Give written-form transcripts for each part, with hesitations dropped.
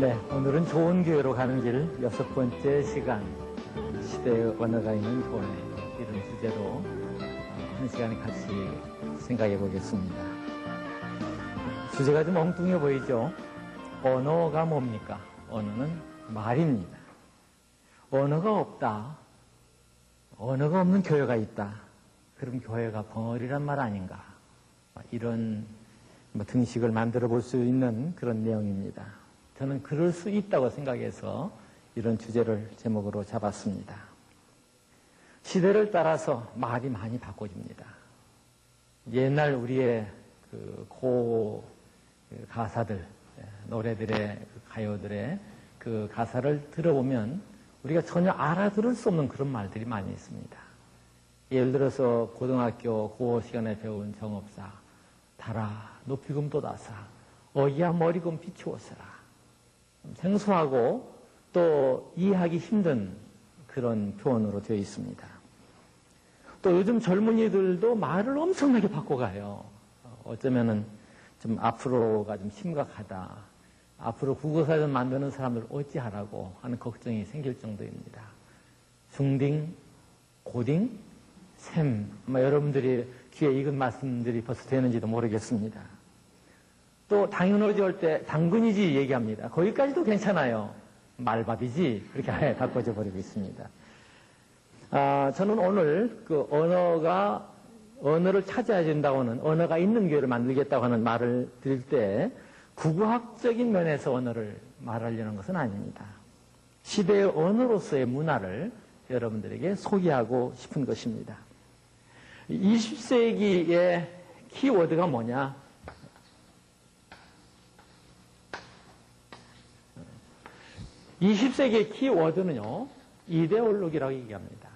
네, 오늘은 좋은 교회로 가는 길 6번째 시간, 시대의 언어가 있는 교회, 이런 주제로 한 시간에 같이 생각해 보겠습니다. 주제가 좀 엉뚱해 보이죠? 언어가 뭡니까? 언어는 말입니다. 언어가 없다. 언어가 없는 교회가 있다. 그럼 교회가 벙어리란 말 아닌가? 이런 등식을 만들어 볼 수 있는 그런 내용입니다. 저는 그럴 수 있다고 생각해서 이런 주제를 제목으로 잡았습니다. 시대를 따라서 말이 많이 바꿔집니다. 옛날 우리의 가사들, 노래들의, 가요들의 그 가사를 들어보면 우리가 전혀 알아들을 수 없는 그런 말들이 많이 있습니다. 예를 들어서 고등학교 고어 시간에 배운 정업사, 달아 높이금 돋아사, 어이야 머리금 비추어서라. 생소하고 또 이해하기 힘든 그런 표현으로 되어 있습니다. 또 요즘 젊은이들도 말을 엄청나게 바꿔가요. 어쩌면은 좀 앞으로가 좀 심각하다. 앞으로 국어사전 만드는 사람들 어찌하라고 하는 걱정이 생길 정도입니다. 중딩, 고딩, 샘, 아마 여러분들이 귀에 익은 말씀들이 벌써 되는지도 모르겠습니다. 또 당연하지 할 때 당근이지 얘기합니다. 거기까지도 괜찮아요. 말밥이지 그렇게 아예 바꿔져 버리고 있습니다. 저는 오늘 그 언어를 차지해야 된다고 하는 언어가 있는 교회를 만들겠다고 하는 말을 드릴 때 국어학적인 면에서 언어를 말하려는 것은 아닙니다. 시대의 언어로서의 문화를 여러분들에게 소개하고 싶은 것입니다. 20세기의 키워드가 뭐냐? 20세기의 키워드는요, 이데올로기라고 얘기합니다.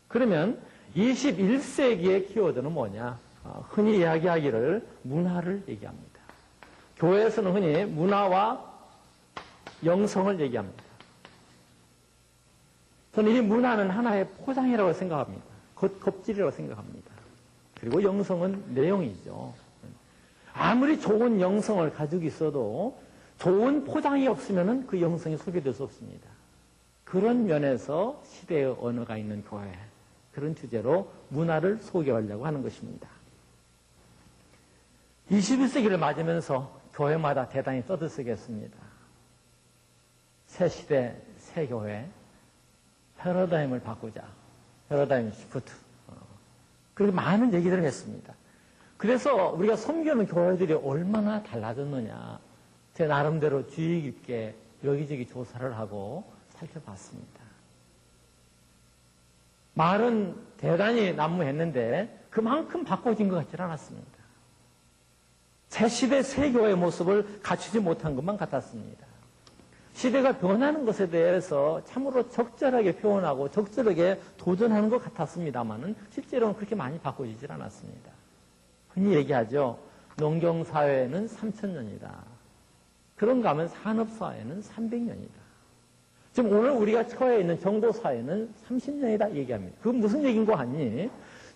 그러면 21세기의 키워드는 뭐냐? 흔히 이야기하기를 문화를 얘기합니다. 교회에서는 흔히 문화와 영성을 얘기합니다. 저는 이 문화는 하나의 포장이라고 생각합니다. 겉껍질이라고 생각합니다. 그리고 영성은 내용이죠. 아무리 좋은 영성을 가지고 있어도 좋은 포장이 없으면 그 영성이 소개될 수 없습니다. 그런 면에서 시대의 언어가 있는 교회, 그런 주제로 문화를 소개하려고 하는 것입니다. 21세기를 맞으면서 교회마다 대단히 떠들썩했습니다. 새 시대, 새 교회, 패러다임을 바꾸자. 패러다임 시프트. 그렇게 많은 얘기들을 했습니다. 그래서 우리가 섬기는 교회들이 얼마나 달라졌느냐. 제 나름대로 주의 깊게 여기저기 조사를 하고 살펴봤습니다. 말은 대단히 난무했는데 그만큼 바꿔진 것 같지 않았습니다. 새 시대 새 교회의 모습을 갖추지 못한 것만 같았습니다. 시대가 변하는 것에 대해서 참으로 적절하게 표현하고 적절하게 도전하는 것 같았습니다만은 실제로는 그렇게 많이 바꿔지질 않았습니다. 흔히 얘기하죠. 농경사회는 3000년이다. 그런가 하면 산업사회는 300년이다. 지금 오늘 우리가 처해 있는 정보사회는 30년이다 얘기합니다. 그건 무슨 얘기인 거 아니?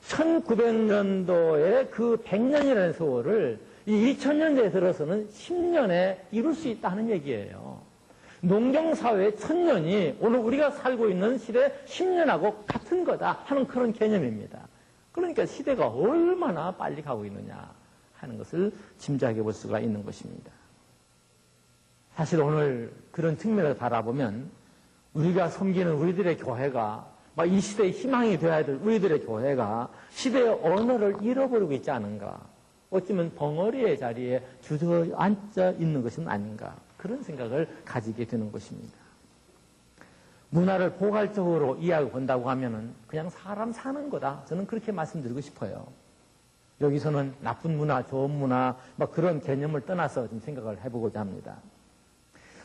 1900년도에 그 100년이라는 세월을 이 2000년대에 들어서는 10년에 이룰 수 있다는 얘기예요. 농경사회의 1000년이 오늘 우리가 살고 있는 시대 10년하고 같은 거다 하는 그런 개념입니다. 그러니까 시대가 얼마나 빨리 가고 있느냐 하는 것을 짐작해 볼 수가 있는 것입니다. 사실 오늘 그런 측면을 바라보면 우리가 섬기는 우리들의 교회가 이 시대의 희망이 되어야 될 우리들의 교회가 시대의 언어를 잃어버리고 있지 않은가. 어쩌면 벙어리의 자리에 주저앉아 있는 것은 아닌가. 그런 생각을 가지게 되는 것입니다. 문화를 포괄적으로 이해하고 본다고 하면은 그냥 사람 사는 거다. 저는 그렇게 말씀드리고 싶어요. 여기서는 나쁜 문화, 좋은 문화, 그런 개념을 떠나서 좀 생각을 해보고자 합니다.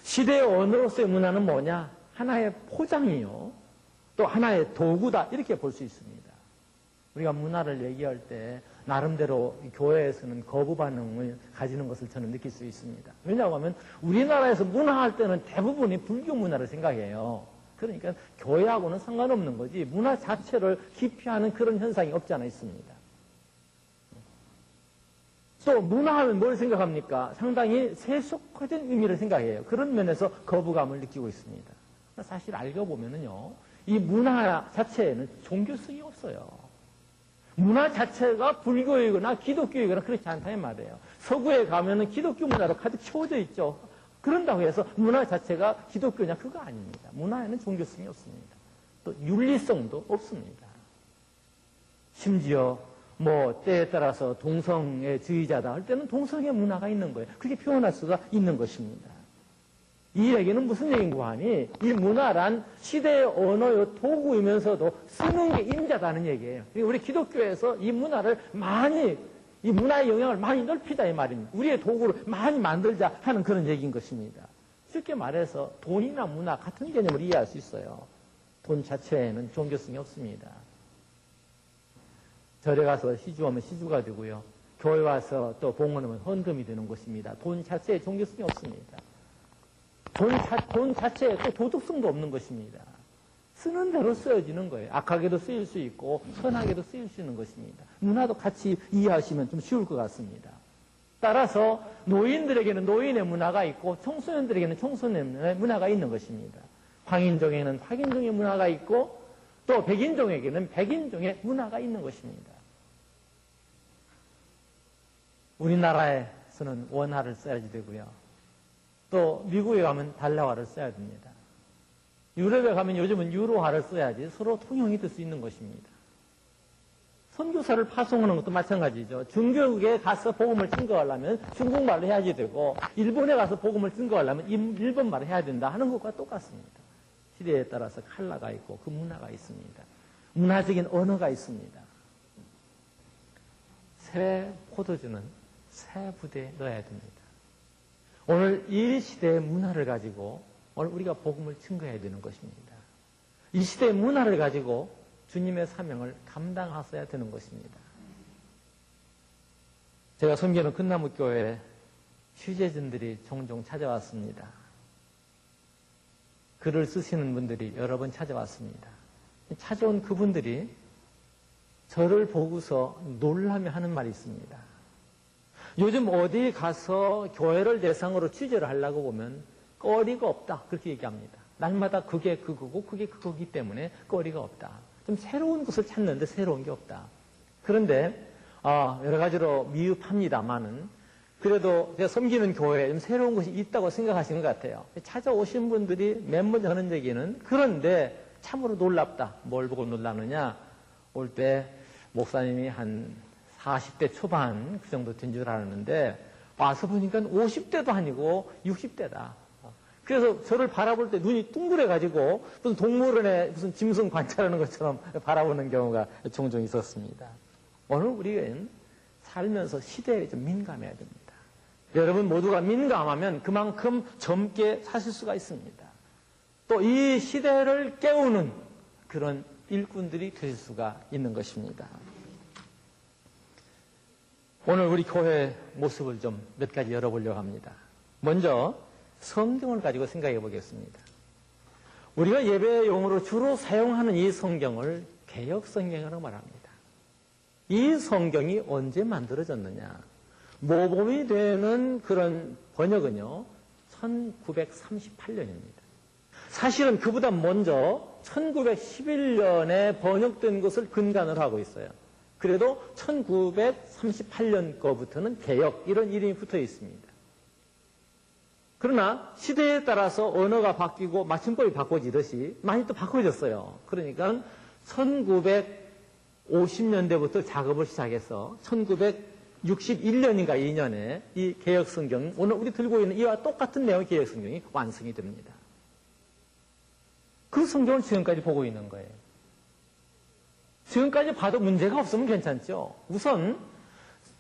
시대의 언어로서의 문화는 뭐냐? 하나의 포장이요. 또 하나의 도구다. 이렇게 볼 수 있습니다. 우리가 문화를 얘기할 때 나름대로 교회에서는 거부 반응을 가지는 것을 저는 느낄 수 있습니다. 왜냐하면 우리나라에서 문화할 때는 대부분이 불교 문화를 생각해요. 그러니까 교회하고는 상관없는 거지 문화 자체를 기피하는 그런 현상이 없지 않아 있습니다. 또 문화하면 뭘 생각합니까? 상당히 세속화된 의미를 생각해요. 그런 면에서 거부감을 느끼고 있습니다. 사실 알고 보면은요, 이 문화 자체에는 종교성이 없어요. 문화 자체가 불교이거나 기독교이거나 그렇지 않다는 말이에요. 서구에 가면은 기독교 문화로 가득 채워져 있죠. 그런다고 해서 문화 자체가 기독교냐? 그거 아닙니다. 문화에는 종교성이 없습니다. 또 윤리성도 없습니다. 심지어 때에 따라서 동성애 주의자다 할 때는 동성애 문화가 있는 거예요. 그렇게 표현할 수가 있는 것입니다. 이 얘기는 무슨 얘기인가 하니 이 문화란 시대의 언어요 도구이면서도 쓰는 게 임자다는 얘기예요. 우리 기독교에서 이 문화를 많이 이 문화의 영향을 많이 넓히자 이 말입니다. 우리의 도구를 많이 만들자 하는 그런 얘기인 것입니다. 쉽게 말해서 돈이나 문화 같은 개념을 이해할 수 있어요. 돈 자체에는 종교성이 없습니다. 절에 가서 시주하면 시주가 되고요. 교회 와서 또 봉헌하면 헌금이 되는 것입니다. 돈 자체에 종교성이 없습니다. 돈 자체에 또 도덕성도 없는 것입니다. 쓰는 대로 쓰여지는 거예요. 악하게도 쓰일 수 있고 선하게도 쓰일 수 있는 것입니다. 문화도 같이 이해하시면 좀 쉬울 것 같습니다. 따라서 노인들에게는 노인의 문화가 있고 청소년들에게는 청소년의 문화가 있는 것입니다. 황인종에는 황인종의 문화가 있고 또 백인종에게는 백인종의 문화가 있는 것입니다. 우리나라에서는 원화를 써야지 되고요. 또 미국에 가면 달러화를 써야 됩니다. 유럽에 가면 요즘은 유로화를 써야지 서로 통용이 될 수 있는 것입니다. 선교사를 파송하는 것도 마찬가지죠. 중국에 가서 복음을 증거하려면 중국말로 해야지 되고 일본에 가서 복음을 증거하려면 일본말로 해야 된다 하는 것과 똑같습니다. 시대에 따라서 칼라가 있고 그 문화가 있습니다. 문화적인 언어가 있습니다. 새 포도주는 새 부대에 넣어야 됩니다. 오늘 이 시대의 문화를 가지고 오늘 우리가 복음을 증거해야 되는 것입니다. 이 시대의 문화를 가지고 주님의 사명을 감당하셔야 되는 것입니다. 제가 섬기는 금나무교회에 취재진들이 종종 찾아왔습니다. 글을 쓰시는 분들이 여러 번 찾아왔습니다. 찾아온 그분들이 저를 보고서 놀라며 하는 말이 있습니다. 요즘 어디 가서 교회를 대상으로 취재를 하려고 보면 거리가 없다. 그렇게 얘기합니다. 날마다 그게 그거고 그게 그거기 때문에 거리가 없다. 좀 새로운 것을 찾는데 새로운 게 없다. 그런데 여러 가지로 미흡합니다만은 그래도 제가 섬기는 교회에 좀 새로운 것이 있다고 생각하시는 것 같아요. 찾아오신 분들이 맨 먼저 하는 얘기는 그런데 참으로 놀랍다. 뭘 보고 놀라느냐. 올 때 목사님이 한 40대 초반 그 정도 된 줄 알았는데 와서 보니까 50대도 아니고 60대다. 그래서 저를 바라볼 때 눈이 둥그레가지고 무슨 동물원에 무슨 짐승 관찰하는 것처럼 바라보는 경우가 종종 있었습니다. 오늘 우리는 살면서 시대에 좀 민감해야 됩니다. 여러분 모두가 민감하면 그만큼 젊게 사실 수가 있습니다. 또 이 시대를 깨우는 그런 일꾼들이 될 수가 있는 것입니다. 오늘 우리 교회 모습을 좀 몇 가지 열어보려고 합니다. 먼저 성경을 가지고 생각해 보겠습니다. 우리가 예배용으로 주로 사용하는 이 성경을 개역성경이라고 말합니다. 이 성경이 언제 만들어졌느냐? 모범이 되는 그런 번역은요, 1938년입니다. 사실은 그보다 먼저 1911년에 번역된 것을 근간으로 하고 있어요. 그래도 1938년 거부터는 개역 이런 이름이 붙어 있습니다. 그러나 시대에 따라서 언어가 바뀌고 맞춤법이 바꿔지듯이 많이 또 바꿔졌어요. 그러니까 1950년대부터 작업을 시작해서 1961년인가 2년에 이 개역성경, 오늘 우리 들고 있는 이와 똑같은 내용의 개역성경이 완성이 됩니다. 그 성경을 지금까지 보고 있는 거예요. 지금까지 봐도 문제가 없으면 괜찮죠. 우선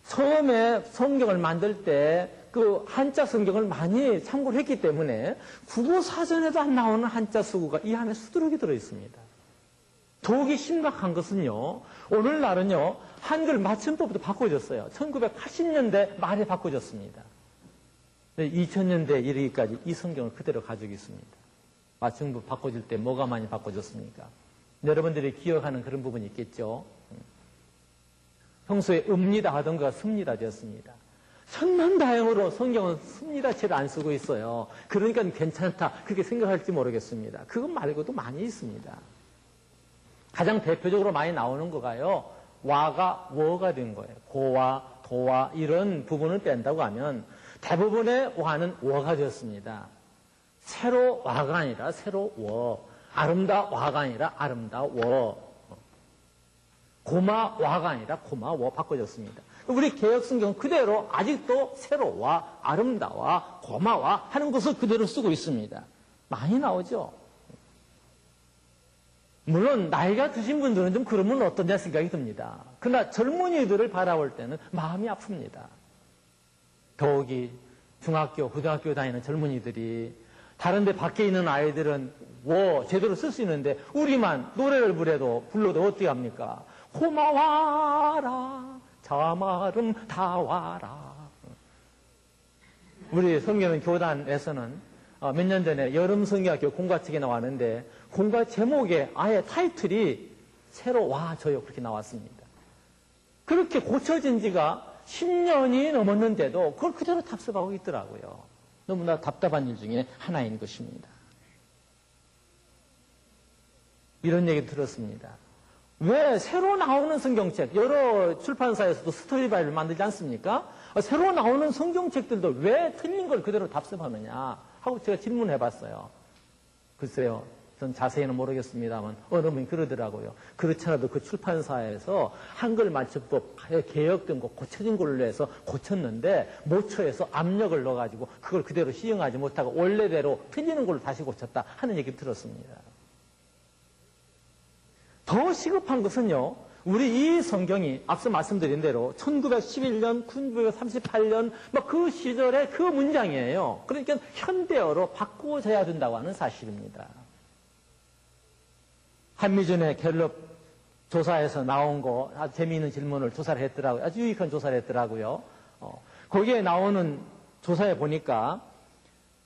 처음에 성경을 만들 때 그 한자 성경을 많이 참고를 했기 때문에 국어 사전에도 안 나오는 한자 수구가 이 안에 수두룩이 들어있습니다. 더욱이 심각한 것은요, 오늘날은요, 한글 맞춤법도 바꿔졌어요. 1980년대 말에 바꿔졌습니다. 2000년대에 이르기까지 이 성경을 그대로 가지고 있습니다. 맞춤법 바꿔질 때 뭐가 많이 바꿔졌습니까? 여러분들이 기억하는 그런 부분이 있겠죠. 평소에 읍니다 하던 거가 습니다 되었습니다. 천만다행으로 성경은 습니다체를 안 쓰고 있어요. 그러니까 괜찮다 그렇게 생각할지 모르겠습니다. 그것 말고도 많이 있습니다. 가장 대표적으로 많이 나오는 거가요. 와가 워가 된 거예요. 고와 도와 이런 부분을 뺀다고 하면 대부분의 와는 워가 되었습니다. 새로 와가 아니라 새로 워, 아름다워가 아니라 아름다워, 고마워가 아니라 고마워 바꿔졌습니다. 우리 개혁성경 그대로 아직도 새로워, 아름다워, 고마워 하는 것을 그대로 쓰고 있습니다. 많이 나오죠. 물론 나이가 드신 분들은 좀 그러면 어떠냐 생각이 듭니다. 그러나 젊은이들을 바라볼 때는 마음이 아픕니다. 더욱이 중학교, 고등학교 다니는 젊은이들이 다른데 밖에 있는 아이들은 제대로 쓸 수 있는데 우리만 노래를 불러도 어떻게 합니까? 고마워라 자마름 다 와라. 우리 성경은 교단에서는 몇 년 전에 여름 성경학교 공과책에 나왔는데 공과 제목에 아예 타이틀이 새로 와줘요 그렇게 나왔습니다. 그렇게 고쳐진 지가 10년이 넘었는데도 그걸 그대로 답습하고 있더라고요. 너무나 답답한 일 중에 하나인 것입니다. 이런 얘기 들었습니다. 왜 새로 나오는 성경책, 여러 출판사에서도 스토리 바이블을 만들지 않습니까? 새로 나오는 성경책들도 왜 틀린 걸 그대로 답습하느냐 하고 제가 질문해 봤어요. 글쎄요, 전 자세히는 모르겠습니다만 어느 분이 그러더라고요. 그렇지 않아도 그 출판사에서 한글 맞춤법 개혁된 거 고쳐진 걸로 해서 고쳤는데 모처에서 압력을 넣어가지고 그걸 그대로 시행하지 못하고 원래대로 틀리는 걸로 다시 고쳤다 하는 얘기 들었습니다. 더 시급한 것은요, 우리 이 성경이 앞서 말씀드린 대로 1911년, 1938년 그 시절의 그 문장이에요. 그러니까 현대어로 바꾸어져야 된다고 하는 사실입니다. 한미준의 갤럽 조사에서 나온 거 아주 재미있는 질문을 조사를 했더라고요. 아주 유익한 조사를 했더라고요. 거기에 나오는 조사에 보니까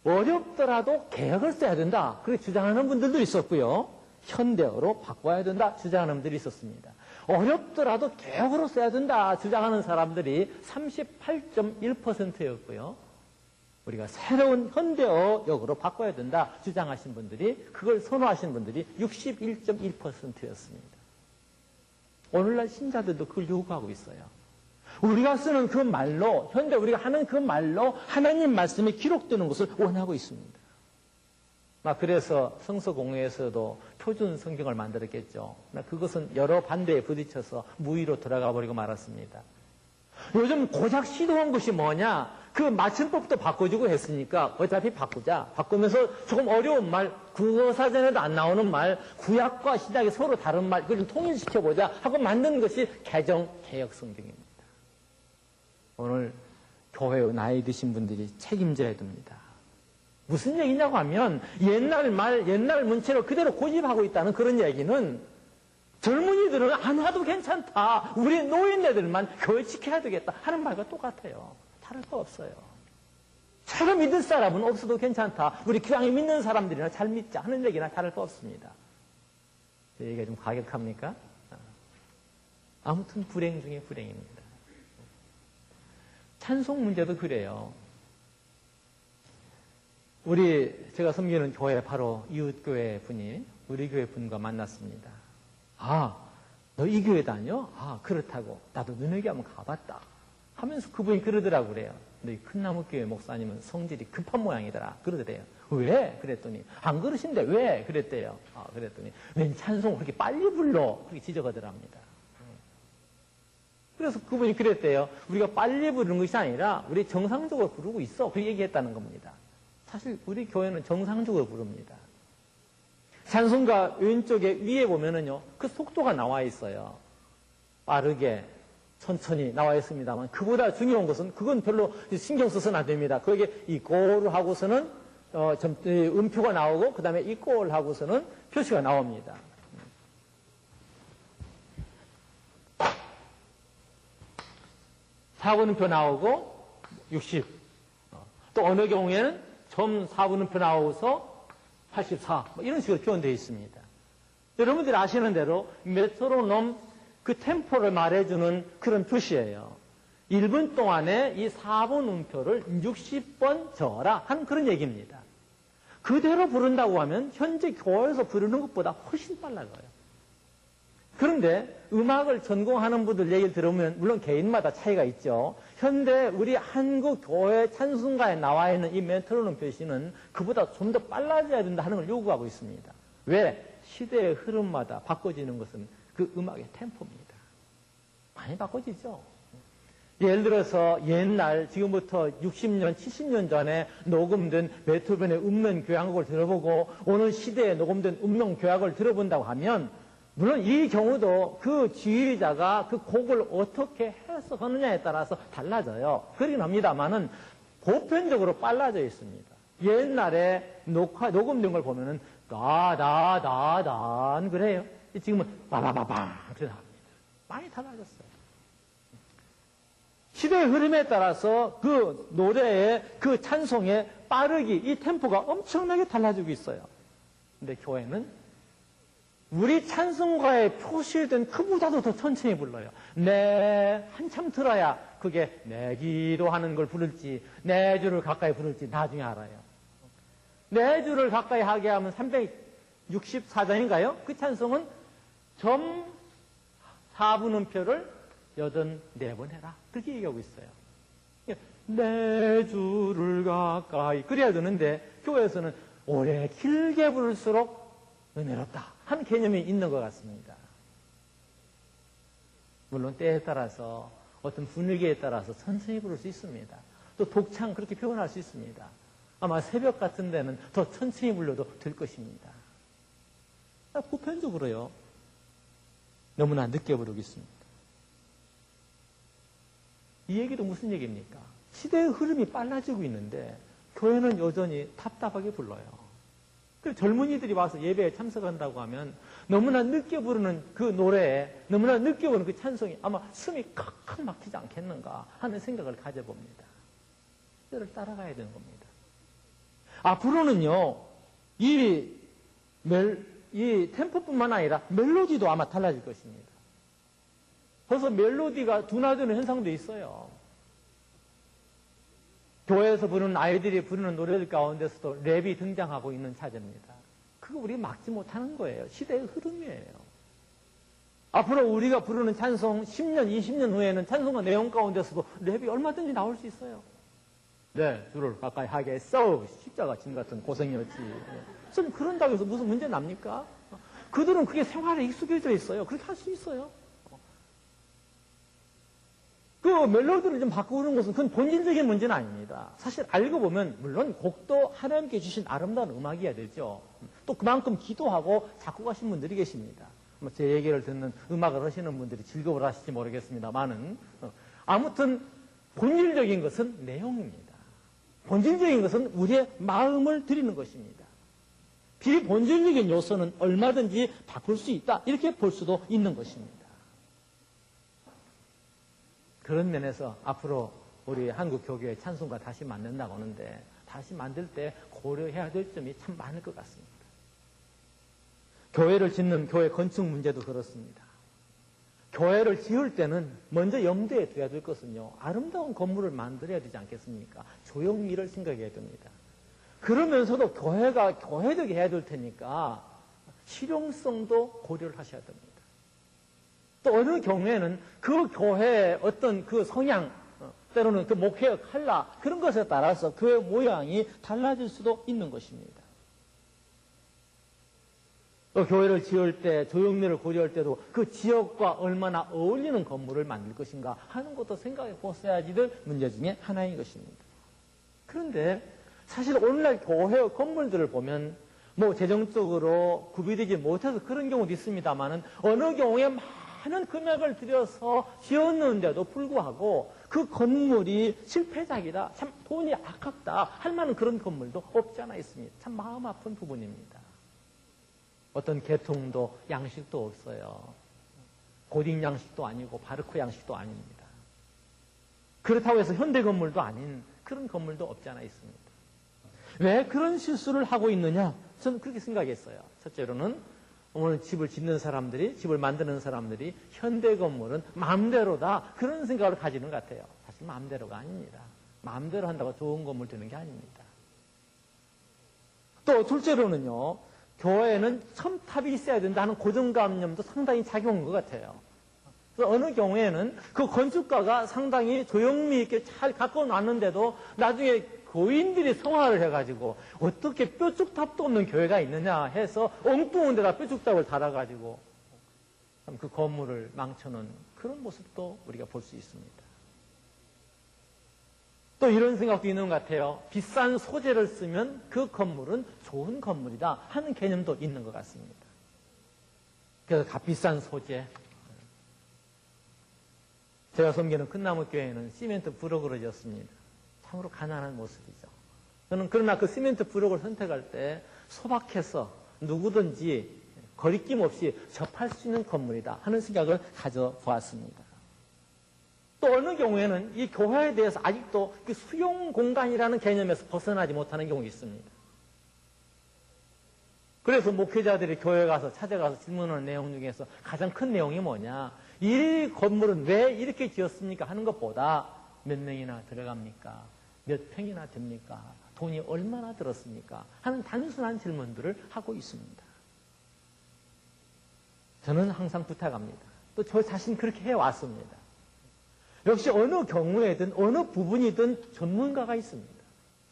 어렵더라도 개혁을 써야 된다 그렇게 주장하는 분들도 있었고요. 현대어로 바꿔야 된다 주장하는 분들이 있었습니다. 어렵더라도 개혁으로 써야 된다 주장하는 사람들이 38.1%였고요. 우리가 새로운 현대어역으로 바꿔야 된다 주장하신 분들이, 그걸 선호하신 분들이 61.1%였습니다. 오늘날 신자들도 그걸 요구하고 있어요. 우리가 쓰는 그 말로, 현대 우리가 하는 그 말로 하나님 말씀이 기록되는 것을 원하고 있습니다. 그래서 성서공회에서도 표준 성경을 만들었겠죠. 그것은 여러 반대에 부딪혀서 무의로 돌아가 버리고 말았습니다. 요즘 고작 시도한 것이 뭐냐? 그 맞춤법도 바꿔주고 했으니까 어차피 바꾸자. 바꾸면서 조금 어려운 말, 국어사전에도 안 나오는 말, 구약과 신약이 서로 다른 말, 그걸 좀 통일시켜보자 하고 만든 것이 개정 개혁 성경입니다. 오늘 교회 나이 드신 분들이 책임져야 됩니다. 무슨 얘기냐고 하면 옛날 말, 옛날 문체를 그대로 고집하고 있다는 그런 얘기는 젊은이들은 안 와도 괜찮다. 우리 노인네들만 교회 지켜야 되겠다 하는 말과 똑같아요. 다를 거 없어요. 제가 믿을 사람은 없어도 괜찮다. 우리 교양이 믿는 사람들이나 잘 믿자 하는 얘기나 다를 거 없습니다. 제 얘기가 좀 과격합니까? 아무튼 불행 중에 불행입니다. 찬송 문제도 그래요. 제가 섬기는 교회 바로 이웃교회 분이 우리 교회 분과 만났습니다. 너 이 교회 다녀? 그렇다고. 나도 눈여겨 한번 가봤다. 하면서 그분이 그러더라고 그래요. 너희 큰나무교회 목사님은 성질이 급한 모양이더라. 그러더래요. 왜? 그랬더니 안 그러신데 왜? 그랬대요. 그랬더니 웬 찬송을 그렇게 빨리 불러? 그렇게 지적하더랍니다. 그래서 그분이 그랬대요. 우리가 빨리 부르는 것이 아니라 우리 정상적으로 부르고 있어. 그 얘기했다는 겁니다. 사실 우리 교회는 정상적으로 부릅니다. 찬송가 왼쪽에 위에 보면은요, 그 속도가 나와 있어요. 빠르게, 천천히 나와 있습니다만, 그보다 중요한 것은, 그건 별로 신경 써서는 안 됩니다. 거기에 이 골을 하고서는, 음표가 나오고, 그 다음에 이 골 하고서는 표시가 나옵니다. 사분음표 나오고, 60. 또 어느 경우에는 점 4분음표 나오고서 84, 이런 식으로 표현되어 있습니다. 여러분들이 아시는 대로 메트로놈 그 템포를 말해주는 그런 표시예요. 1분 동안에 이 4분 음표를 60번 저어라 하는 그런 얘기입니다. 그대로 부른다고 하면 현재 교회에서 부르는 것보다 훨씬 빨라져요. 그런데 음악을 전공하는 분들 얘기를 들으면 물론 개인마다 차이가 있죠. 현대 우리 한국 교회 찬송가에 나와 있는 이 메트로놈 표시는 그보다 좀 더 빨라져야 된다 하는 걸 요구하고 있습니다. 왜? 시대의 흐름마다 바꿔지는 것은 그 음악의 템포입니다. 많이 바꿔지죠. 예를 들어서 옛날 지금부터 60년, 70년 전에 녹음된 베토벤의 음면 교향곡을 들어보고 오늘 시대에 녹음된 음면 교향곡을 들어본다고 하면 물론 이 경우도 그 지휘자가 그 곡을 어떻게 해석하느냐에 따라서 달라져요. 그러긴 합니다만은 보편적으로 빨라져 있습니다. 옛날에 녹음된 걸 보면은 다다다단 그래요. 지금은 빠바바방 그래 나옵니다. 많이 달라졌어요. 시대의 흐름에 따라서 그 노래의 그 찬송의 빠르기, 이 템포가 엄청나게 달라지고 있어요. 근데 교회는 우리 찬송가에 표시된 그보다도 더 천천히 불러요. 한참 들어야 그게 내 기도하는 걸 부를지 내 주를 가까이 부를지 나중에 알아요. 내 주를 가까이 하게 하면 364장인가요? 그 찬송은 점 4분 음표를 84번 해라. 그렇게 얘기하고 있어요. 내 주를 가까이 그래야 되는데 교회에서는 오래 길게 부를수록 은혜롭다 하는 개념이 있는 것 같습니다. 물론 때에 따라서 어떤 분위기에 따라서 천천히 부를 수 있습니다. 또 독창 그렇게 표현할 수 있습니다. 아마 새벽 같은 데는 더 천천히 불러도 될 것입니다. 보편적으로요. 너무나 늦게 부르겠습니다. 이 얘기도 무슨 얘기입니까? 시대의 흐름이 빨라지고 있는데 교회는 여전히 답답하게 불러요. 그래서 젊은이들이 와서 예배에 참석한다고 하면 너무나 늦게 부르는 그 노래에 너무나 늦게 부르는 그 찬송이 아마 숨이 칵칵 막히지 않겠는가 하는 생각을 가져봅니다. 그를 따라가야 되는 겁니다. 앞으로는요, 이 템포뿐만 아니라 멜로디도 아마 달라질 것입니다. 벌써 멜로디가 둔화되는 현상도 있어요. 교회에서 부르는 아이들이 부르는 노래들 가운데서도 랩이 등장하고 있는 차제입니다. 그거 우리가 막지 못하는 거예요. 시대의 흐름이에요. 앞으로 우리가 부르는 찬송 10년, 20년 후에는 찬송과 내용 가운데서도 랩이 얼마든지 나올 수 있어요. 네, 주를 가까이 하겠어. 십자가 진 같은 고생이었지. 좀 그런다고 해서 무슨 문제 납니까? 그들은 그게 생활에 익숙해져 있어요. 그렇게 할 수 있어요. 그 멜로디를 좀 바꾸는 것은 그건 본질적인 문제는 아닙니다. 사실 알고 보면 물론 곡도 하나님께 주신 아름다운 음악이어야 되죠. 또 그만큼 기도하고 작곡하신 분들이 계십니다. 제 얘기를 듣는 음악을 하시는 분들이 즐거워 하실지 모르겠습니다만은 아무튼 본질적인 것은 내용입니다. 본질적인 것은 우리의 마음을 드리는 것입니다. 비본질적인 요소는 얼마든지 바꿀 수 있다. 이렇게 볼 수도 있는 것입니다. 그런 면에서 앞으로 우리 한국 교계의 찬송가 다시 만든다고 하는데 다시 만들 때 고려해야 될 점이 참 많을 것 같습니다. 교회를 짓는 교회 건축 문제도 그렇습니다. 교회를 지을 때는 먼저 염두에 둬야 될 것은요. 아름다운 건물을 만들어야 되지 않겠습니까? 조형미를 생각해야 됩니다. 그러면서도 교회가 교회되게 해야 될 테니까 실용성도 고려를 하셔야 됩니다. 또 어느 경우에는 그 교회의 어떤 그 성향, 때로는 그 목회의 칼라, 그런 것에 따라서 교회 모양이 달라질 수도 있는 것입니다. 또 교회를 지을 때, 조형미를 고려할 때도 그 지역과 얼마나 어울리는 건물을 만들 것인가 하는 것도 생각해 보셔야지 될 문제 중에 하나인 것입니다. 그런데 사실 오늘날 교회의 건물들을 보면 뭐 재정적으로 구비되지 못해서 그런 경우도 있습니다만은 어느 경우에 많은 금액을 들여서 지었는데도 불구하고 그 건물이 실패작이다. 참 돈이 아깝다. 할 만한 그런 건물도 없지 않아 있습니다. 참 마음 아픈 부분입니다. 어떤 계통도 양식도 없어요. 고딕 양식도 아니고 바르크 양식도 아닙니다. 그렇다고 해서 현대 건물도 아닌 그런 건물도 없지 않아 있습니다. 왜 그런 실수를 하고 있느냐? 저는 그렇게 생각했어요. 첫째로는 오늘 집을 짓는 사람들이, 집을 만드는 사람들이 현대 건물은 마음대로다. 그런 생각을 가지는 것 같아요. 그것이 마음대로가 아닙니다. 마음대로 한다고 좋은 건물 되는 게 아닙니다. 또 둘째로는요, 교회에는 첨탑이 있어야 된다는 고정관념도 상당히 작용한 것 같아요. 그래서 어느 경우에는 그 건축가가 상당히 조형미 있게 잘 갖고 놨는데도 나중에 교인들이 성화를 해가지고 어떻게 뾰족탑도 없는 교회가 있느냐 해서 엉뚱한 데다 뾰족탑을 달아가지고 그 건물을 망쳐놓은 그런 모습도 우리가 볼 수 있습니다. 또 이런 생각도 있는 것 같아요. 비싼 소재를 쓰면 그 건물은 좋은 건물이다 하는 개념도 있는 것 같습니다. 그래서 값비싼 소재. 제가 섬기는 큰나무교회는 시멘트 브록으로 지었습니다. 참으로 가난한 모습이죠. 저는 그러나 그 시멘트 브록을 선택할 때 소박해서 누구든지 거리낌 없이 접할 수 있는 건물이다 하는 생각을 가져보았습니다. 또 어느 경우에는 이 교회에 대해서 아직도 그 수용 공간이라는 개념에서 벗어나지 못하는 경우가 있습니다. 그래서 목회자들이 교회에 가서 찾아가서 질문하는 내용 중에서 가장 큰 내용이 뭐냐, 이 건물은 왜 이렇게 지었습니까 하는 것보다 몇 명이나 들어갑니까, 몇 평이나 됩니까, 돈이 얼마나 들었습니까 하는 단순한 질문들을 하고 있습니다. 저는 항상 부탁합니다. 또 저 자신 그렇게 해왔습니다. 역시 어느 경우에든 어느 부분이든 전문가가 있습니다.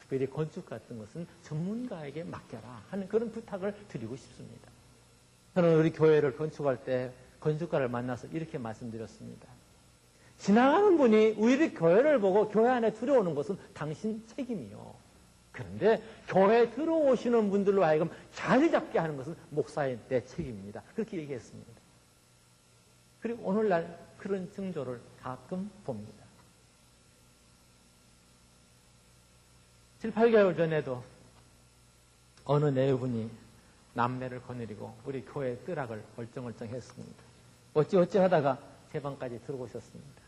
특별히 건축 같은 것은 전문가에게 맡겨라 하는 그런 부탁을 드리고 싶습니다. 저는 우리 교회를 건축할 때 건축가를 만나서 이렇게 말씀드렸습니다. 지나가는 분이 우리 교회를 보고 교회 안에 들어오는 것은 당신 책임이요. 그런데 교회에 들어오시는 분들로 하여금 자리 잡게 하는 것은 목사의 내 책임입니다. 그렇게 얘기했습니다. 그리고 오늘날 그런 징조를 가끔 봅니다. 7, 8개월 전에도 어느 내분이 남매를 거느리고 우리 교회 뜨락을 얼쩡얼쩡 했습니다. 어찌어찌 하다가 제 방까지 들어오셨습니다.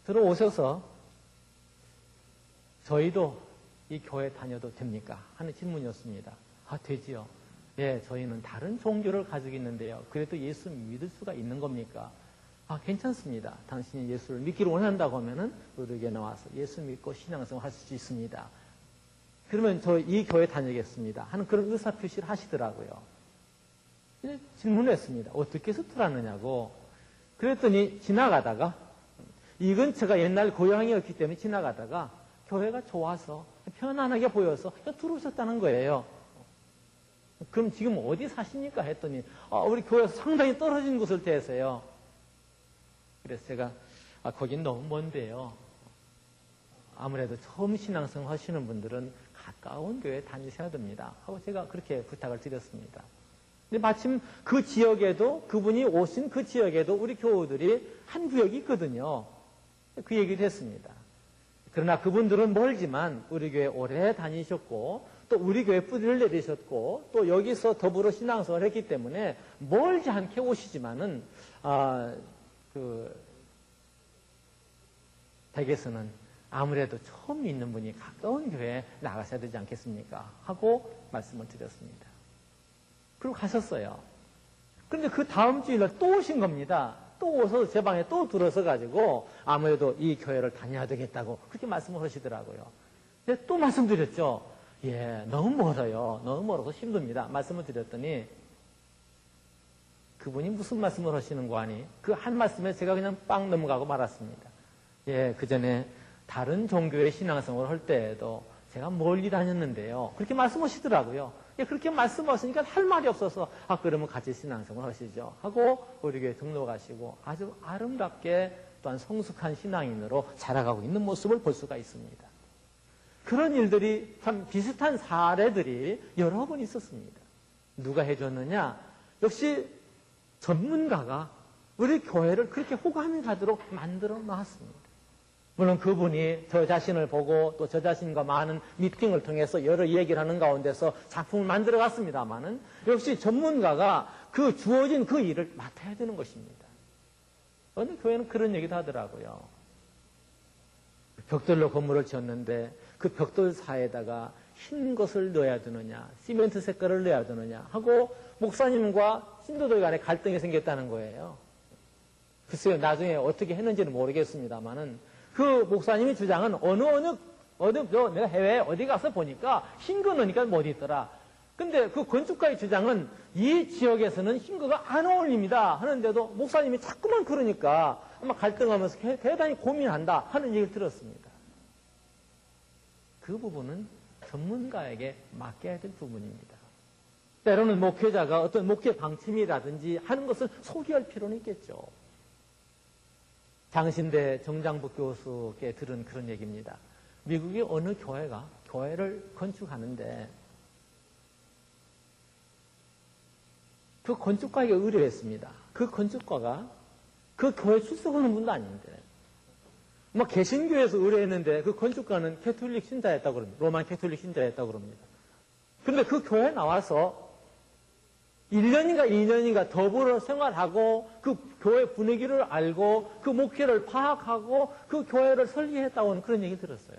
들어오셔서 저희도 이 교회 다녀도 됩니까? 하는 질문이었습니다. 아, 되지요. 예, 저희는 다른 종교를 가지고 있는데요. 그래도 예수 믿을 수가 있는 겁니까? 아, 괜찮습니다. 당신이 예수를 믿기를 원한다고 하면은 우리에게 나와서 예수 믿고 신앙생활 할 수 있습니다. 그러면 저 이 교회 다니겠습니다. 하는 그런 의사표시를 하시더라고요. 질문을 했습니다. 어떻게 해서 들어왔느냐고. 그랬더니 지나가다가 이 근처가 옛날 고향이었기 때문에 지나가다가 교회가 좋아서 편안하게 보여서 들어오셨다는 거예요. 그럼 지금 어디 사십니까? 했더니 우리 교회에서 상당히 떨어진 곳을 대해서요. 그래서 제가 거긴 너무 먼데요. 아무래도 처음 신앙생활 하시는 분들은 가까운 교회 다니셔야 됩니다. 하고 제가 그렇게 부탁을 드렸습니다. 근데 마침 그 지역에도 그분이 오신 그 지역에도 우리 교우들이 한 구역이 있거든요. 그 얘기를 했습니다. 그러나 그분들은 멀지만 우리 교회 오래 다니셨고 또 우리 교회 뿌리를 내리셨고 또 여기서 더불어 신앙생활을 했기 때문에 멀지 않게 오시지만은 댁에서는 아무래도 처음 믿는 분이 가까운 교회에 나가셔야 되지 않겠습니까? 하고 말씀을 드렸습니다. 그리고 가셨어요. 그런데 그 다음 주일날 또 오신 겁니다. 또 오셔서 제 방에 또 들어서 가지고 아무래도 이 교회를 다녀야 되겠다고 그렇게 말씀을 하시더라고요. 근데 또 말씀드렸죠. 예, 너무 멀어요. 너무 멀어서 힘듭니다. 말씀을 드렸더니 그분이 무슨 말씀을 하시는 거 아니? 그 한 말씀에 제가 그냥 빵 넘어가고 말았습니다. 예, 그 전에 다른 종교의 신앙생활을 할 때에도 제가 멀리 다녔는데요. 그렇게 말씀하시더라고요. 예, 그렇게 말씀하시니까 할 말이 없어서 그러면 같이 신앙생활 하시죠. 하고 우리 교회 등록하시고 아주 아름답게 또한 성숙한 신앙인으로 자라가고 있는 모습을 볼 수가 있습니다. 그런 일들이 참 비슷한 사례들이 여러 번 있었습니다. 누가 해줬느냐? 역시 전문가가 우리 교회를 그렇게 호감이 가도록 만들어 놨습니다. 물론 그분이 저 자신을 보고 또 저 자신과 많은 미팅을 통해서 여러 얘기를 하는 가운데서 작품을 만들어 갔습니다만은 역시 전문가가 그 주어진 그 일을 맡아야 되는 것입니다. 어느 교회는 그런 얘기도 하더라고요. 벽돌로 건물을 지었는데 그 벽돌 사이에다가 흰 것을 넣어야 되느냐, 시멘트 색깔을 넣어야 되느냐 하고 목사님과 신도들 간에 갈등이 생겼다는 거예요. 글쎄요, 나중에 어떻게 했는지는 모르겠습니다만은 그 목사님의 주장은 내가 해외에 어디 가서 보니까 흰 거 넣으니까 못 있더라. 근데 그 건축가의 주장은 이 지역에서는 흰 거가 안 어울립니다 하는데도 목사님이 자꾸만 그러니까 아마 갈등하면서 대단히 고민한다 하는 얘기를 들었습니다. 그 부분은 전문가에게 맡겨야 될 부분입니다. 때로는 목회자가 어떤 목회 방침이라든지 하는 것을 소개할 필요는 있겠죠. 장신대 정장복 교수께 들은 그런 얘기입니다. 미국의 어느 교회가 교회를 건축하는데 그 건축가에게 의뢰했습니다. 그 건축가가 그 교회 출석하는 분도 아닌데 개신교에서 의뢰했는데 그 건축가는 캐톨릭 신자였다고 그럽니다. 로만 캐톨릭 신자였다고 그럽니다. 근데 그 교회에 나와서 1년인가 2년인가 더불어 생활하고 그 교회 분위기를 알고 그 목회를 파악하고 그 교회를 설계했다고는 그런 얘기 들었어요.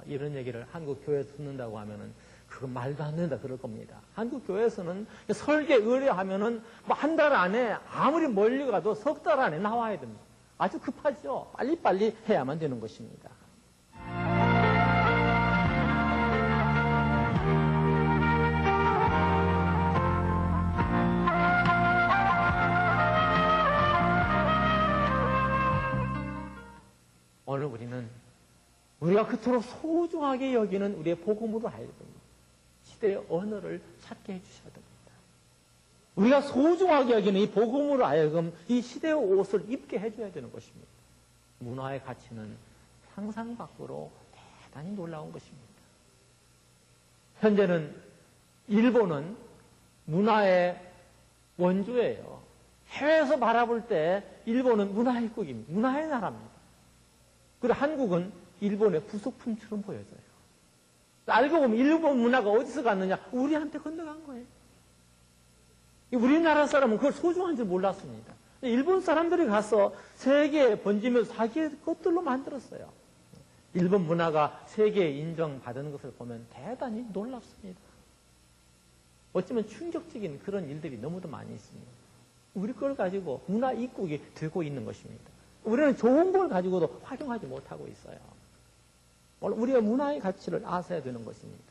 이런 얘기를 한국 교회에서 듣는다고 하면은 그건 말도 안 된다 그럴 겁니다. 한국 교회에서는 설계 의뢰하면은 한 달 안에 아무리 멀리 가도 석 달 안에 나와야 됩니다. 아주 급하죠. 빨리빨리 해야만 되는 것입니다. 오늘 우리가 그토록 소중하게 여기는 우리의 복음으로 하여금 시대의 언어를 찾게 해주셔야 됩니다. 우리가 소중하게 여기는 이 복음으로 하여금 이 시대의 옷을 입게 해줘야 되는 것입니다. 문화의 가치는 상상 밖으로 대단히 놀라운 것입니다. 현재는 일본은 문화의 원조예요. 해외에서 바라볼 때 일본은 문화의 국입니다. 문화의 나라입니다. 그리고 한국은 일본의 부속품처럼 보여져요. 알고 보면 일본 문화가 어디서 갔느냐? 우리한테 건너간 거예요. 우리나라 사람은 그걸 소중한 줄 몰랐습니다. 일본 사람들이 가서 세계에 번지면서 자기의 것들로 만들었어요. 일본 문화가 세계에 인정받은 것을 보면 대단히 놀랍습니다. 어쩌면 충격적인 그런 일들이 너무도 많이 있습니다. 우리 걸 가지고 문화 입국이 되고 있는 것입니다. 우리는 좋은 걸 가지고도 활용하지 못하고 있어요. 우리가 문화의 가치를 아셔야 되는 것입니다.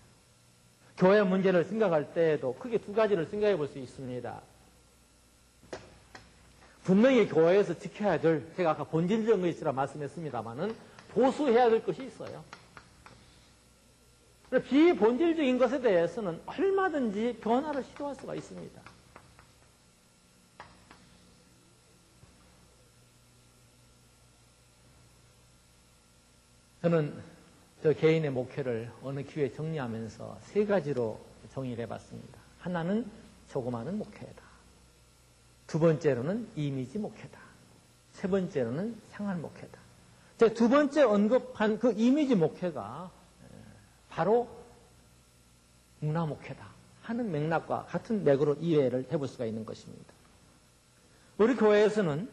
교회 문제를 생각할 때에도 크게 두 가지를 생각해 볼 수 있습니다. 분명히 교회에서 지켜야 될, 제가 아까 본질적인 것이라 말씀했습니다만은 보수해야 될 것이 있어요. 비본질적인 것에 대해서는 얼마든지 변화를 시도할 수가 있습니다. 저는 저 개인의 목회를 어느 기회에 정리하면서 세 가지로 정의를 해봤습니다. 하나는 조그마한 목회다. 두 번째로는 이미지 목회다. 세 번째로는 생활 목회다. 제가 두 번째 언급한 그 이미지 목회가 바로 문화 목회다 하는 맥락과 같은 맥으로 이해를 해볼 수가 있는 것입니다. 우리 교회에서는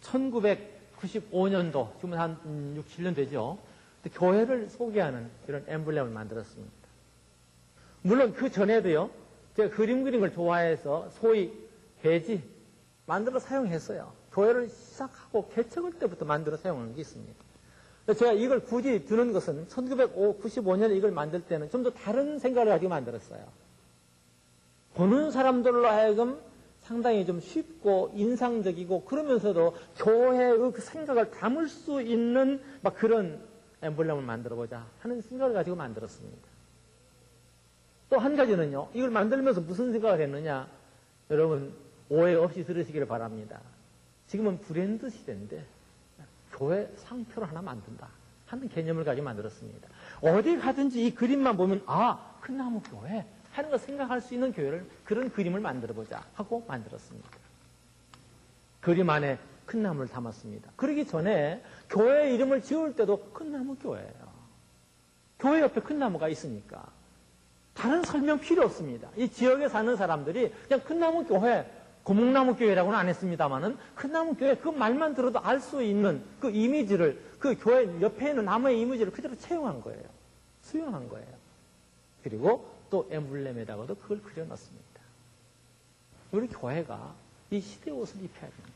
1995년도, 지금 한 6, 7년 되죠. 교회를 소개하는 이런 엠블렘을 만들었습니다. 물론 그 전에도요, 제가 그림 그리는 걸 좋아해서 소위 배지 만들어 사용했어요. 교회를 시작하고 개척할 때부터 만들어 사용하는 게 있습니다. 제가 이걸 굳이 드는 것은 1995년에 이걸 만들 때는 좀 더 다른 생각을 가지고 만들었어요. 보는 사람들로 하여금 상당히 좀 쉽고 인상적이고 그러면서도 교회의 그 생각을 담을 수 있는 막 그런 엠블렘을 만들어보자 하는 생각을 가지고 만들었습니다. 또 한 가지는요, 이걸 만들면서 무슨 생각을 했느냐, 여러분 오해 없이 들으시기를 바랍니다. 지금은 브랜드 시대인데 교회 상표를 하나 만든다 하는 개념을 가지고 만들었습니다. 어디 가든지 이 그림만 보면 큰나무 교회 하는 걸 생각할 수 있는 교회를, 그런 그림을 만들어보자 하고 만들었습니다. 그림 안에 큰 나무를 담았습니다. 그러기 전에 교회 이름을 지을 때도 큰 나무 교회예요. 교회 옆에 큰 나무가 있으니까 다른 설명 필요 없습니다. 이 지역에 사는 사람들이 그냥 큰 나무 교회, 고목나무 교회라고는 안 했습니다만은 큰 나무 교회 그 말만 들어도 알 수 있는 그 이미지를, 그 교회 옆에 있는 나무의 이미지를 그대로 채용한 거예요. 수용한 거예요. 그리고 또 엠블렘에다가도 그걸 그려놨습니다. 우리 교회가 이 시대 옷을 입혀야 됩니다.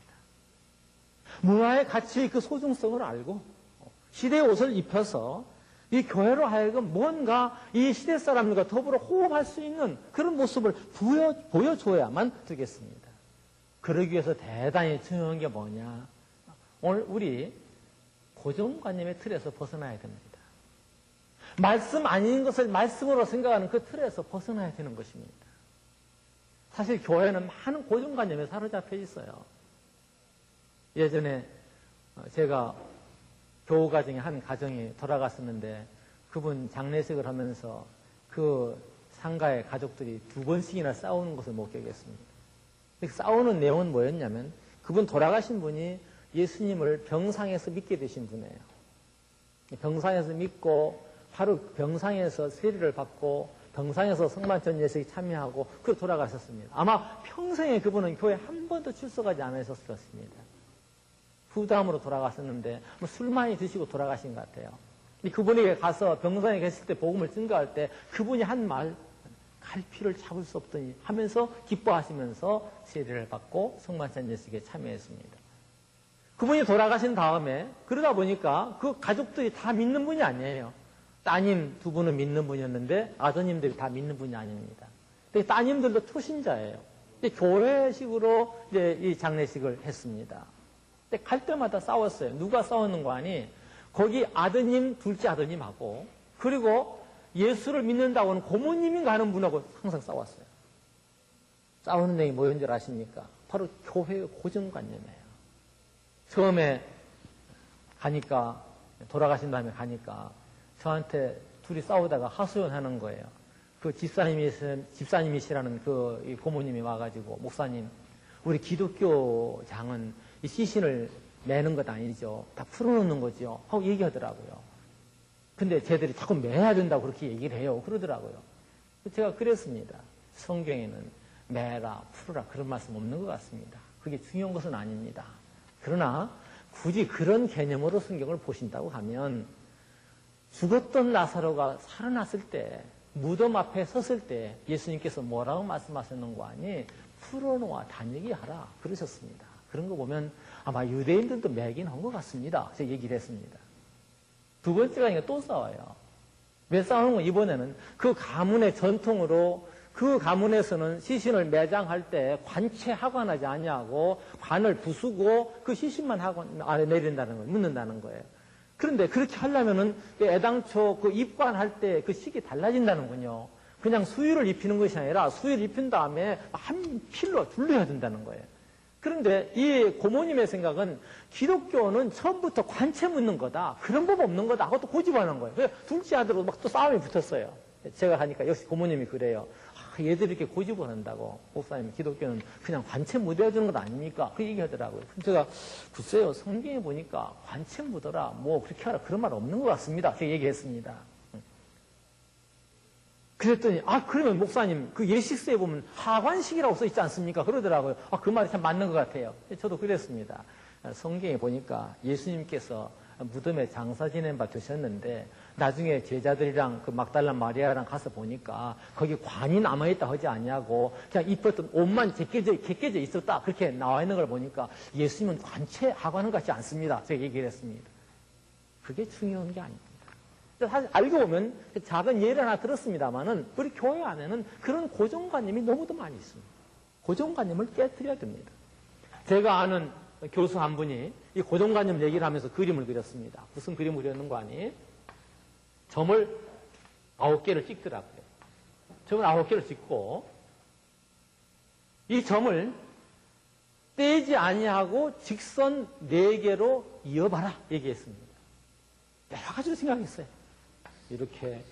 문화의 가치, 그 소중성을 알고 시대 옷을 입혀서 이 교회로 하여금 뭔가 이 시대 사람들과 더불어 호흡할 수 있는 그런 모습을 보여줘야만 되겠습니다. 그러기 위해서 대단히 중요한 게 뭐냐? 오늘 우리 고정관념의 틀에서 벗어나야 됩니다. 말씀 아닌 것을 말씀으로 생각하는 그 틀에서 벗어나야 되는 것입니다. 사실 교회는 많은 고정관념에 사로잡혀 있어요. 예전에 제가 교우가 중에 한 가정이 돌아갔었는데 그분 장례식을 하면서 그 상가의 가족들이 2번씩이나 싸우는 것을 목격했습니다. 싸우는 내용은 뭐였냐면 그분 돌아가신 분이 예수님을 병상에서 믿게 되신 분이에요. 병상에서 믿고 바로 병상에서 세례를 받고 병상에서 성만찬 예식에 참여하고 그렇게 돌아가셨습니다. 아마 평생에 그분은 교회 한 번도 출석하지 않으셨을 것입니다. 후담으로 돌아가셨는데 술 많이 드시고 돌아가신 것 같아요. 그분에게 가서 병상에 계실 때 복음을 증거할 때 그분이 한 말, 갈피를 잡을 수 없더니 하면서 기뻐하시면서 세례를 받고 성만찬 예식에 참여했습니다. 그분이 돌아가신 다음에 그러다 보니까 그 가족들이 다 믿는 분이 아니에요. 따님 2분은 믿는 분이었는데 아드님들이 다 믿는 분이 아닙니다. 따님들도 초신자예요. 교회식으로 이제 이 장례식을 했습니다. 근데 갈 때마다 싸웠어요. 누가 싸웠는가 하니 거기 아드님, 둘째 아드님하고 그리고 예수를 믿는다고는 고모님인가 하는 분하고 항상 싸웠어요. 싸우는 내용이 뭐였는 줄 아십니까? 바로 교회의 고정관념이에요. 처음에 가니까 돌아가신 다음에 가니까 저한테 둘이 싸우다가 하소연하는 거예요. 그 집사님이시라는 그 고모님이 와가지고 목사님, 우리 기독교 장은 이 시신을 매는 것 아니죠. 다 풀어놓는 거죠. 하고 얘기하더라고요. 근데 쟤들이 자꾸 매야 된다고 그렇게 얘기를 해요. 그러더라고요. 제가 그랬습니다. 성경에는 매라, 풀어라 그런 말씀 없는 것 같습니다. 그게 중요한 것은 아닙니다. 그러나 굳이 그런 개념으로 성경을 보신다고 하면 죽었던 나사로가 살아났을 때 무덤 앞에 섰을 때 예수님께서 뭐라고 말씀하셨는가 하니 풀어놓아 단얘기 하라 그러셨습니다. 그런 거 보면 아마 유대인들도 매긴 한 것 같습니다. 제가 얘기를 했습니다. 2번째가 또 싸워요. 왜 싸우는 건 이번에는 그 가문의 전통으로 그 가문에서는 시신을 매장할 때 관체하관 하지 아니하고 관을 부수고 그 시신만 하고 아래 내린다는 거예요. 묻는다는 거예요. 그런데 그렇게 하려면은 애당초 그 입관할 때 그 식이 달라진다는군요. 그냥 수유를 입히는 것이 아니라 수유를 입힌 다음에 한 필로 둘러야 된다는 거예요. 그런데 이 고모님의 생각은 기독교는 처음부터 관체 묻는 거다. 그런 법 없는 거다. 하고 또 고집하는 거예요. 그래서 둘째 아들하고 막 또 싸움이 붙었어요. 제가 하니까 역시 고모님이 그래요. 얘들이 이렇게 고집을 한다고. 목사님, 기독교는 그냥 관체 묻어야 되는 것 아닙니까? 그 얘기 하더라고요. 제가, 글쎄요, 성경에 보니까 관체 묻어라, 뭐, 그렇게 하라, 그런 말 없는 것 같습니다. 제가 얘기했습니다. 그랬더니, 그러면 목사님, 그 예식서에 보면 하관식이라고 써 있지 않습니까? 그러더라고요. 그 말이 참 맞는 것 같아요. 저도 그랬습니다. 성경에 보니까 예수님께서 무덤에 장사 지낸 바 되셨는데 나중에 제자들이랑 그 막달라 마리아랑 가서 보니까 거기 관이 남아있다 하지 않냐고 그냥 입었던 옷만 제껴져 있었다 그렇게 나와 있는 걸 보니까 예수님은 관체 하관은 같지 않습니다. 제가 얘기를 했습니다. 그게 중요한 게 아닙니다. 사실 알고 보면 작은 예를 하나 들었습니다만은 우리 교회 안에는 그런 고정관념이 너무도 많이 있습니다. 고정관념을 깨뜨려야 됩니다. 제가 아는 교수 한 분이 이 고정관념 얘기를 하면서 그림을 그렸습니다. 무슨 그림을 그렸는가 하니 점을 9개를 찍더라고요. 점을 9개를 찍고 이 점을 떼지 아니하고 직선 4개로 이어봐라 얘기했습니다. 여러 가지로 생각했어요. 이렇게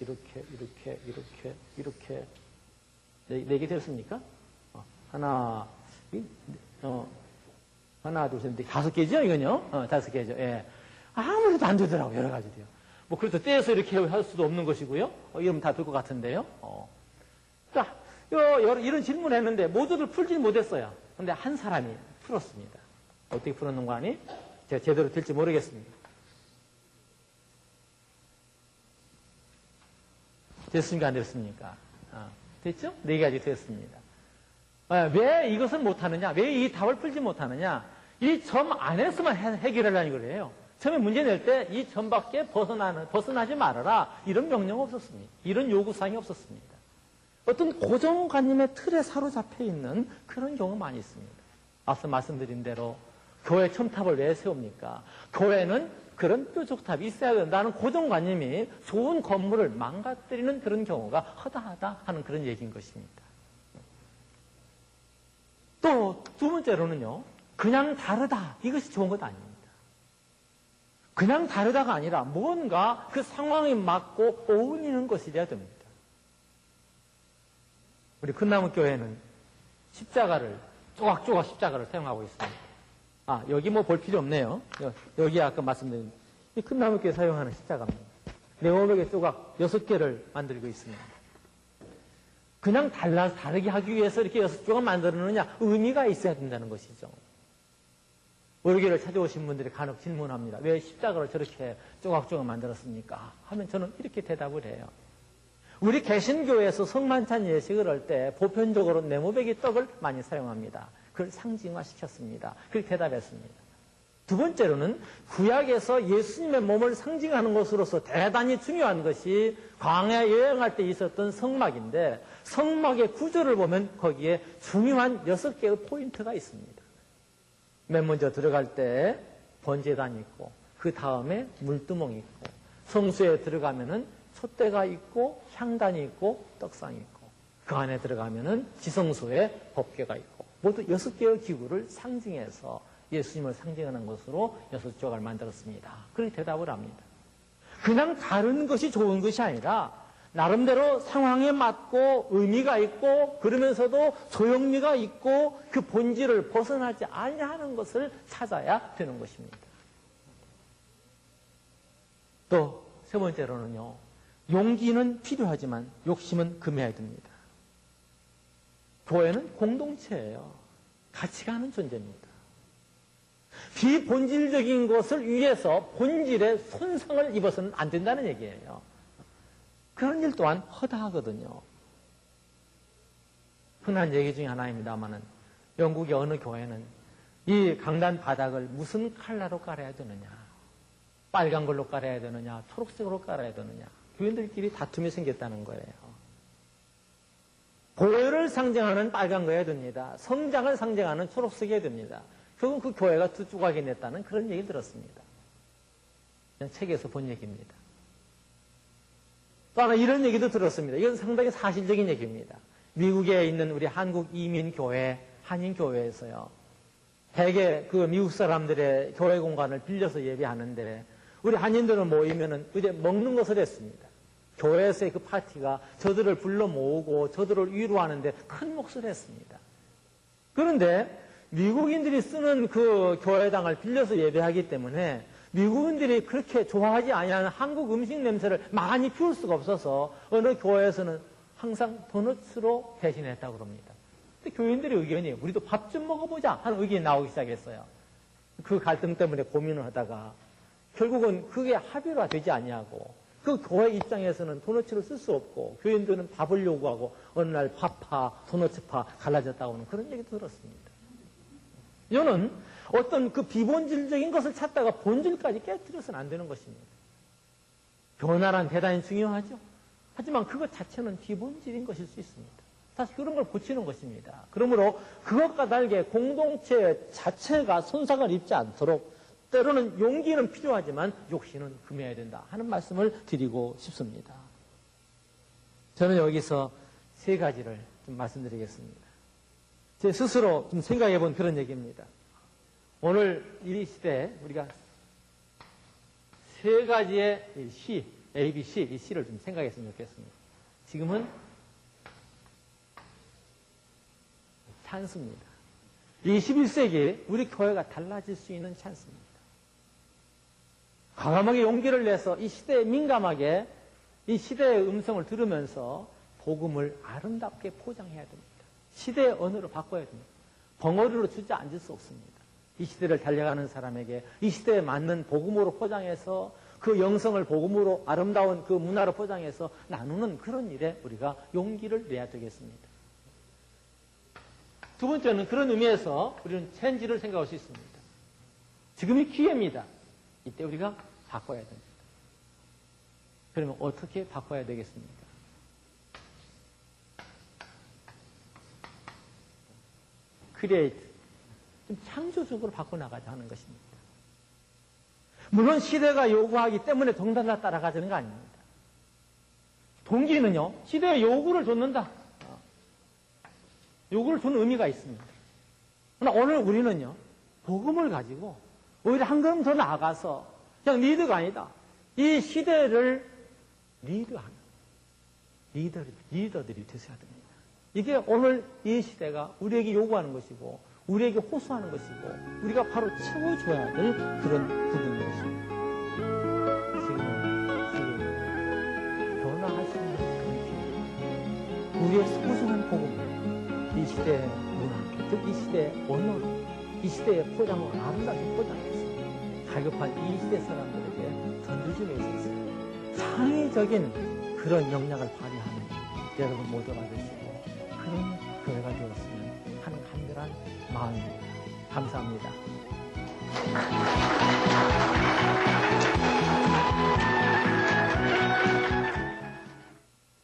4개 되었습니까? 하나, 둘, 셋, 넷, 5개죠, 이건요? 5개죠, 예. 아무래도 안 되더라고요, 여러 가지로요. 뭐, 그래도 떼서 이렇게 할 수도 없는 것이고요. 이러면 다 될 것 같은데요. 자, 이런 질문을 했는데, 모두들 풀지 못했어요. 근데 한 사람이 풀었습니다. 어떻게 풀었는가 하니? 제가 제대로 될지 모르겠습니다. 됐습니까? 안 됐습니까? 됐죠? 4가지 됐습니다. 왜 이것을 못하느냐? 왜 이 답을 풀지 못하느냐? 이 점 안에서만 해결하려는 거예요. 처음에 문제 낼 때 이 점밖에 벗어나지 말아라. 이런 명령 없었습니다. 이런 요구사항이 없었습니다. 어떤 고정관념의 틀에 사로잡혀 있는 그런 경우가 많이 있습니다. 앞서 말씀드린 대로 교회 첨탑을 왜 세웁니까? 교회는 그런 뾰족탑이 있어야 된다는 고정관념이 좋은 건물을 망가뜨리는 그런 경우가 허다하다 하는 그런 얘기인 것입니다. 또 두 번째로는요, 그냥 다르다. 이것이 좋은 것 아닙니다. 그냥 다르다가 아니라 뭔가 그 상황에 맞고 어울리는 것이 돼야 됩니다. 우리 큰나무교회는 십자가를, 조각조각 십자가를 사용하고 있습니다. 여기 뭐 볼 필요 없네요. 여기 아까 말씀드린 이 큰나무교회 사용하는 십자가입니다. 네모벽의 조각 6개를 만들고 있습니다. 그냥 다르게 하기 위해서 이렇게 6조각 만들어놓느냐? 의미가 있어야 된다는 것이죠. 우리 교회를 찾아오신 분들이 간혹 질문합니다. 왜 십자가를 저렇게 조각조각 만들었습니까? 하면 저는 이렇게 대답을 해요. 우리 개신교에서 성만찬 예식을 할 때 보편적으로 네모배기 떡을 많이 사용합니다. 그걸 상징화시켰습니다. 그렇게 대답했습니다. 두 번째로는 구약에서 예수님의 몸을 상징하는 것으로서 대단히 중요한 것이 광야 여행할 때 있었던 성막인데, 성막의 구조를 보면 거기에 중요한 6개의 포인트가 있습니다. 맨 먼저 들어갈 때 번제단이 있고, 그 다음에 물두멍이 있고, 성수에 들어가면은 촛대가 있고, 향단이 있고, 떡상이 있고, 그 안에 들어가면은 지성소에 법궤가 있고, 모두 6개의 기구를 상징해서 예수님을 상징하는 것으로 6조각을 만들었습니다. 그렇게 대답을 합니다. 그냥 다른 것이 좋은 것이 아니라 나름대로 상황에 맞고 의미가 있고 그러면서도 소용리가 있고 그 본질을 벗어나지 아니하는 것을 찾아야 되는 것입니다. 또 세 번째로는요, 용기는 필요하지만 욕심은 금해야 됩니다. 교회는 공동체예요. 같이 가는 존재입니다. 비본질적인 것을 위해서 본질에 손상을 입어서는 안 된다는 얘기예요. 그런 일 또한 허다하거든요. 흔한 얘기 중에 하나입니다만은 영국의 어느 교회는 이 강단 바닥을 무슨 컬러로 깔아야 되느냐, 빨간 걸로 깔아야 되느냐, 초록색으로 깔아야 되느냐, 교인들끼리 다툼이 생겼다는 거예요. 보혈을 상징하는 빨간 거여야 됩니다. 성장을 상징하는 초록색이어야 됩니다. 결국 그 교회가 두 조각이 냈다는 그런 얘기를 들었습니다. 그냥 책에서 본 얘기입니다. 또 하나 이런 얘기도 들었습니다. 이건 상당히 사실적인 얘기입니다. 미국에 있는 우리 한국 이민교회, 한인교회에서요, 대개 그 미국 사람들의 교회 공간을 빌려서 예배하는데 우리 한인들은 모이면은 이제 먹는 것을 했습니다. 교회에서의 그 파티가 저들을 불러 모으고 저들을 위로하는데 큰 몫을 했습니다. 그런데 미국인들이 쓰는 그 교회당을 빌려서 예배하기 때문에 미국인들이 그렇게 좋아하지 아니하는 한국 음식 냄새를 많이 피울 수가 없어서 어느 교회에서는 항상 도넛으로 대신했다고 합니다. 근데 교인들의 의견이 우리도 밥 좀 먹어보자 하는 의견이 나오기 시작했어요. 그 갈등 때문에 고민을 하다가 결국은 그게 합의가 되지 아니하고 그 교회 입장에서는 도넛을 쓸 수 없고 교인들은 밥을 요구하고 어느 날 밥파, 도넛파 갈라졌다고 하는 그런 얘기도 들었습니다. 저는 어떤 그 비본질적인 것을 찾다가 본질까지 깨뜨려서는 안 되는 것입니다. 변화란 대단히 중요하죠. 하지만 그것 자체는 비본질인 것일 수 있습니다. 다시 그런 걸 고치는 것입니다. 그러므로 그것과 다르게 공동체 자체가 손상을 입지 않도록 때로는 용기는 필요하지만 욕심은 금해야 된다 하는 말씀을 드리고 싶습니다. 저는 여기서 세 가지를 좀 말씀드리겠습니다. 제 스스로 좀 생각해 본 그런 얘기입니다. 오늘 이 시대에 우리가 세 가지의 시, A, B, C, 이 시를 좀 생각했으면 좋겠습니다. 지금은 찬스입니다. 21세기에 우리 교회가 달라질 수 있는 찬스입니다. 과감하게 용기를 내서 이 시대에 민감하게 이 시대의 음성을 들으면서 복음을 아름답게 포장해야 됩니다. 시대의 언어로 바꿔야 됩니다. 벙어리로 주저앉을 수 없습니다. 이 시대를 달려가는 사람에게 이 시대에 맞는 복음으로 포장해서 그 영성을 복음으로 아름다운 그 문화로 포장해서 나누는 그런 일에 우리가 용기를 내야 되겠습니다. 두 번째는 그런 의미에서 우리는 체인지를 생각할 수 있습니다. 지금이 기회입니다. 이때 우리가 바꿔야 됩니다. 그러면 어떻게 바꿔야 되겠습니까? 크리에이트, 좀 창조적으로 바꿔나가자 하는 것입니다. 물론 시대가 요구하기 때문에 동달라 따라가자는 거 아닙니다. 동기는요, 시대의 요구를 좇는다. 요구를 주는 의미가 있습니다. 그러나 오늘 우리는요, 복음을 가지고 오히려 한 걸음 더 나아가서 그냥 리더가 아니다. 이 시대를 리드하는 리더들이 되셔야 됩니다. 이게 오늘 이 시대가 우리에게 요구하는 것이고 우리에게 호소하는 것이고 우리가 바로 채워줘야 될 그런 부분인 것입니다. 지금은 변화할 수 있는 그런 기회. 우리의 소중한 복음, 이 시대의 문화, 즉 이 시대의 언어, 이 시대의 포장을 아름답게 포장해서 갈급한 이 시대 사람들에게 던져주기 위해서 창의적인 그런 역량을 발휘하는 여러분 모두가 되시고 그런 교회가 되었으면 하는 간절한 마음입니다. 감사합니다.